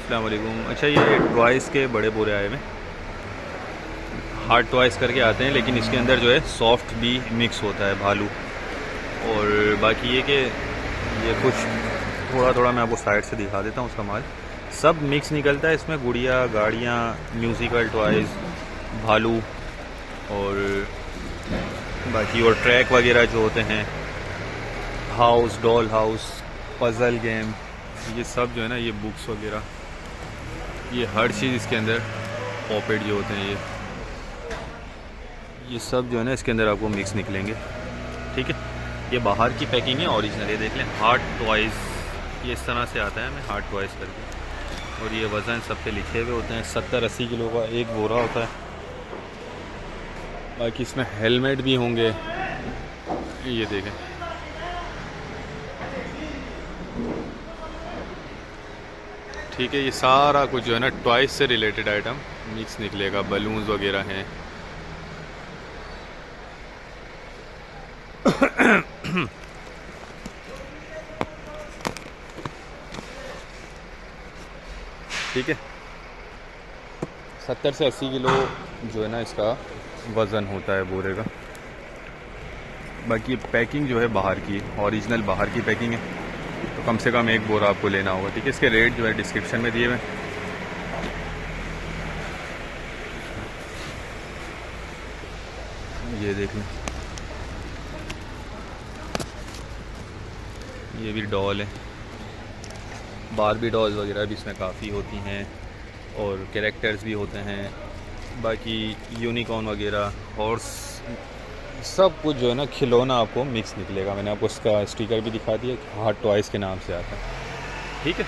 अस्सलाम वालेकुम। अच्छा, ये टॉयज़ के बड़े बोरे आए हुए, हार्ड टॉयज़ करके आते हैं, लेकिन इसके अंदर जो है सॉफ्ट भी मिक्स होता है, भालू। और बाकी ये कि ये कुछ थोड़ा थोड़ा मैं आपको साइड से दिखा देता हूँ उसका माल। सब मिक्स निकलता है इसमें, गुड़िया, गाड़ियाँ, म्यूज़िकल टॉयज़, भालू और बाकी और ट्रैक वगैरह जो होते हैं, house, doll house, puzzle game, ये सब जो है ना, ये बुक्स वगैरह, ये हर चीज़ इसके अंदर, पॉपेट जो होते हैं, ये सब जो है ना इसके अंदर आपको मिक्स निकलेंगे। ठीक है, ये बाहर की पैकिंग है, ओरिजिनल। ये देख लें, हार्ड टॉयज़, ये इस तरह से आता है हमें, हार्ड टॉयज़ करके। और ये वज़न सब पे लिखे हुए होते हैं, 70-80 किलो का एक बोरा होता है। बाकी इसमें हेलमेट भी होंगे, ये देखें। ठीक है, ये सारा कुछ जो है ना टॉयज़ से रिलेटेड आइटम मिक्स निकलेगा, बलून्स वगैरह हैं। ठीक है, 70 से 80 किलो जो है ना इसका वज़न होता है बोरे का। बाकी पैकिंग जो है बाहर की, ओरिजिनल बाहर की पैकिंग है, तो कम से कम एक बोरा आपको लेना होगा। ठीक है, इसके रेट जो है डिस्क्रिप्शन में दिए हुए हैं। ये देख लें, ये भी डॉल है, बारबी डॉल्स वगैरह भी इसमें काफ़ी होती हैं, और कैरेक्टर्स भी होते हैं। बाकी यूनिकॉर्न वगैरह, हॉर्स, सब कुछ जो है ना खिलौना आपको मिक्स निकलेगा। मैंने आपको इसका स्टिकर भी दिखा दिया, हार्ड टॉयज़ के नाम से आता है। ठीक है।